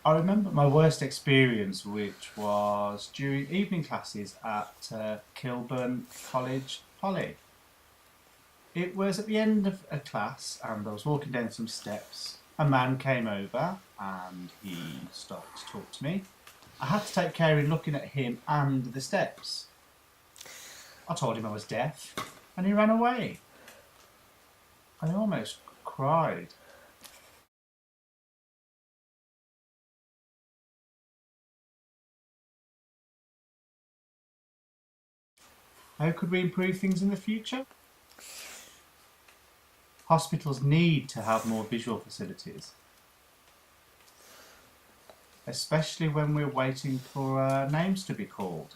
I remember my worst experience, which was during evening classes at Kilburn College Poly. It was at the end of a class, and I was walking down some steps. A man came over and he started to talk to me. I had to take care in looking at him and the steps. I told him I was deaf, and he ran away. I almost cried. How could we improve things in the future? Hospitals need to have more visual facilities, especially when we're waiting for names to be called,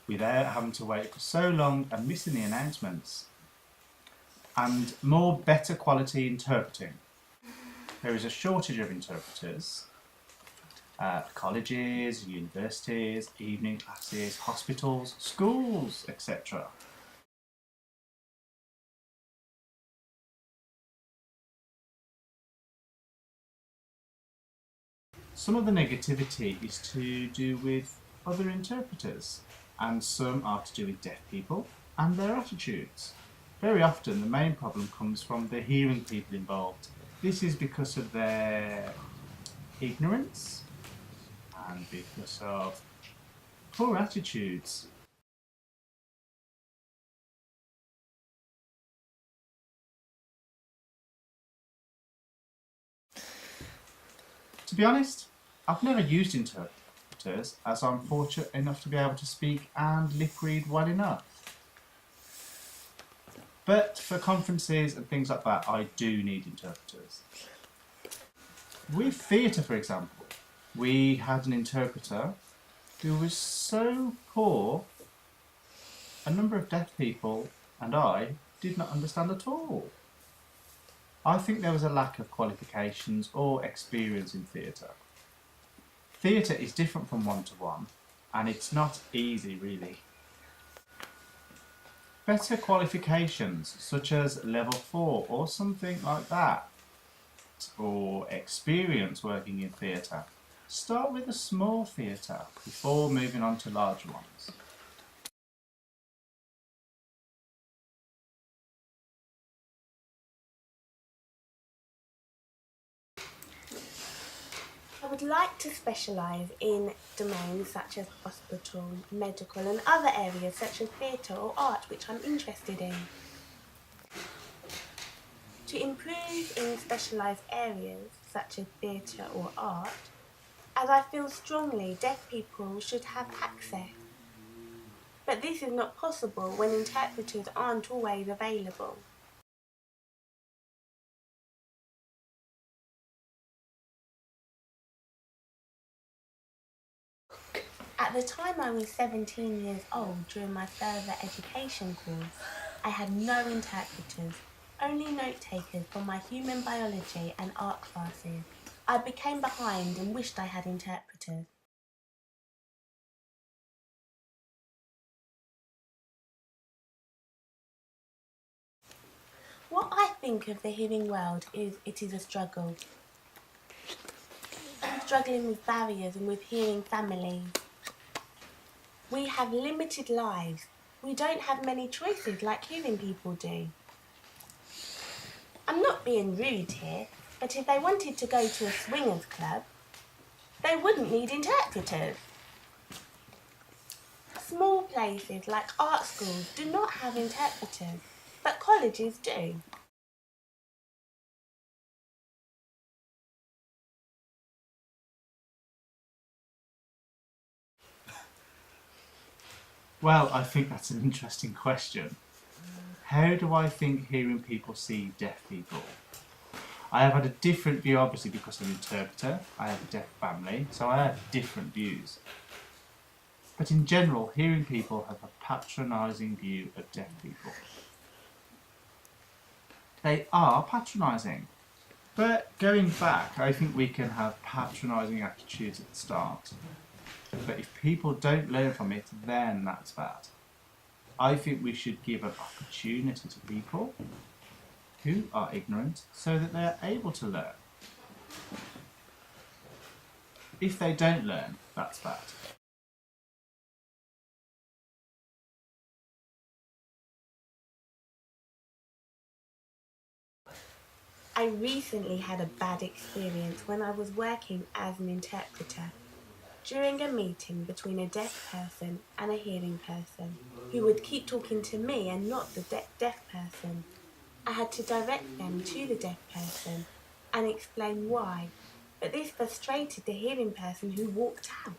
without having to wait for so long and missing the announcements. And more better quality interpreting. There is a shortage of interpreters at colleges, universities, evening classes, hospitals, schools, etc. Some of the negativity is to do with other interpreters, and some are to do with deaf people and their attitudes. Very often the main problem comes from the hearing people involved. This is because of their ignorance and because of poor attitudes. To be honest, I've never used interpreters, as I'm fortunate enough to be able to speak and lip read well enough. But for conferences and things like that, I do need interpreters. With theatre, for example, we had an interpreter who was so poor, a number of deaf people and I did not understand at all. I think there was a lack of qualifications or experience in theatre. Theatre is different from one-to-one, and it's not easy really. Better qualifications, such as level 4 or something like that, or experience working in theatre. Start with a small theatre before moving on to larger ones. I would like to specialise in domains such as hospital, medical and other areas such as theatre or art which I'm interested in. To improve in specialised areas such as theatre or art, as I feel strongly deaf people should have access. But this is not possible when interpreters aren't always available. At the time I was 17 years old during my further education course, I had no interpreters, only note takers for my human biology and art classes. I became behind and wished I had interpreters. What I think of the hearing world is it is a struggle. I'm struggling with barriers and with hearing families. We have limited lives. We don't have many choices like hearing people do. I'm not being rude here, but if they wanted to go to a swingers club, they wouldn't need interpreters. Small places like art schools do not have interpreters, but colleges do. Well, I think that's an interesting question. How do I think hearing people see deaf people? I have had a different view, obviously, because I'm an interpreter. I have a deaf family, so I have different views. But in general, hearing people have a patronising view of deaf people. They are patronising. But going back, I think we can have patronising attitudes at the start. But if people don't learn from it, then that's bad. I think we should give an opportunity to people who are ignorant so that they are able to learn. If they don't learn, that's bad. I recently had a bad experience when I was working as an interpreter. During a meeting between a deaf person and a hearing person, who would keep talking to me and not the deaf person, I had to direct them to the deaf person and explain why, but this frustrated the hearing person who walked out.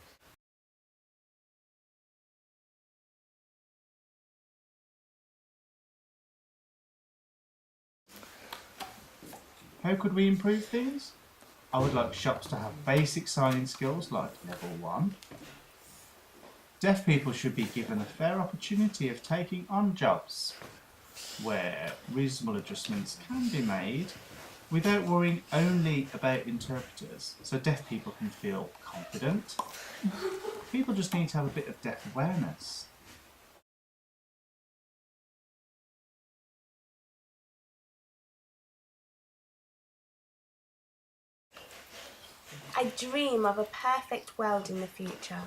How could we improve things? I would like shops to have basic signing skills like level 1. Deaf people should be given a fair opportunity of taking on jobs where reasonable adjustments can be made without worrying only about interpreters, so deaf people can feel confident. People just need to have a bit of deaf awareness. I dream of a perfect world in the future,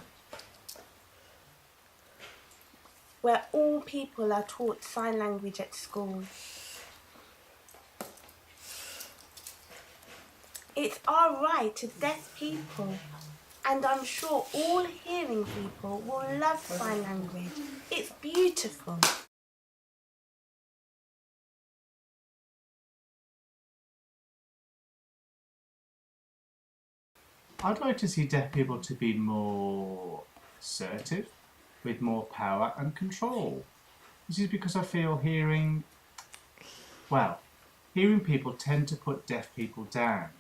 where all people are taught sign language at school. It's our right as deaf people, and I'm sure all hearing people will love sign language. It's beautiful. I'd like to see deaf people to be more assertive, with more power and control. This is because I feel hearing people tend to put deaf people down,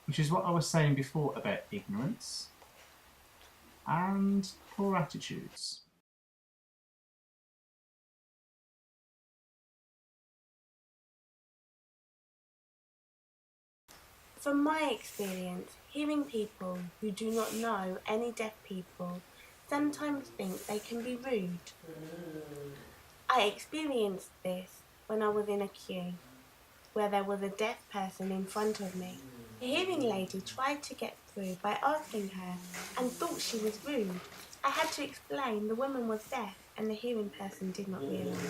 which is what I was saying before about ignorance and poor attitudes. From my experience, hearing people who do not know any deaf people sometimes think they can be rude. I experienced this when I was in a queue, where there was a deaf person in front of me. The hearing lady tried to get through by asking her and thought she was rude. I had to explain the woman was deaf and the hearing person did not realise.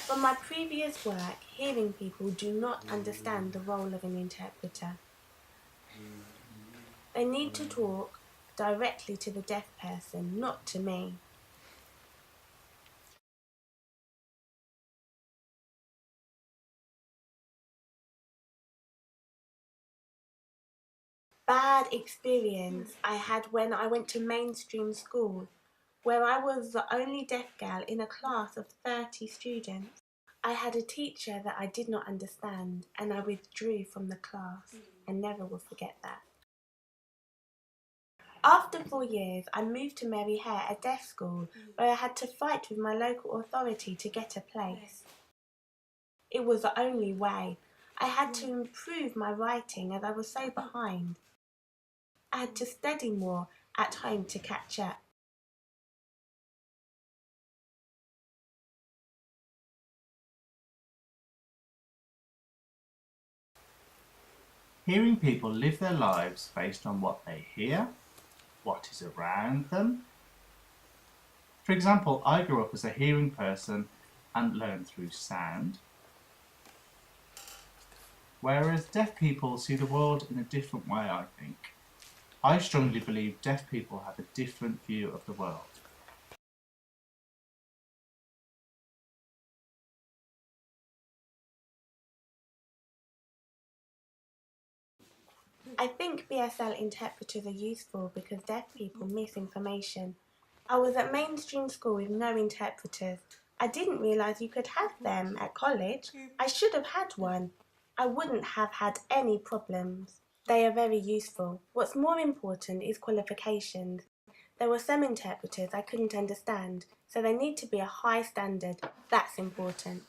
From my previous work, hearing people do not understand the role of an interpreter. They need to talk directly to the deaf person, not to me. Bad experience I had when I went to mainstream school, where I was the only deaf girl in a class of 30 students. I had a teacher that I did not understand and I withdrew from the class. I never will forget that. After 4 years, I moved to Mary Hare, a deaf school, where I had to fight with my local authority to get a place. It was the only way. I had to improve my writing as I was so behind. I had to study more at home to catch up. Hearing people live their lives based on what they hear, what is around them. For example, I grew up as a hearing person and learned through sound, whereas deaf people see the world in a different way, I think. I strongly believe deaf people have a different view of the world. I think BSL interpreters are useful because deaf people miss information. I was at mainstream school with no interpreters. I didn't realise you could have them at college. I should have had one. I wouldn't have had any problems. They are very useful. What's more important is qualifications. There were some interpreters I couldn't understand, so they need to be a high standard. That's important.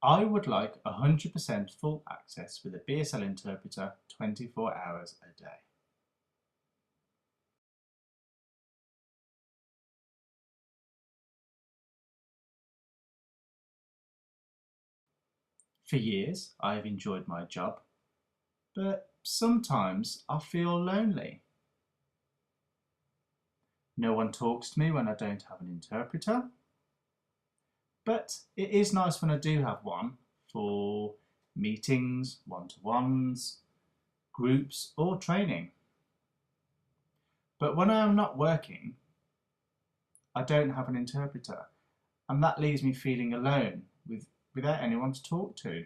I would like 100% full access with a BSL interpreter 24 hours a day. For years, I have enjoyed my job, but sometimes I feel lonely. No one talks to me when I don't have an interpreter, but it is nice when I do have one for meetings, one-to-ones, groups or training. But when I am not working, I don't have an interpreter, and that leaves me feeling alone without anyone to talk to.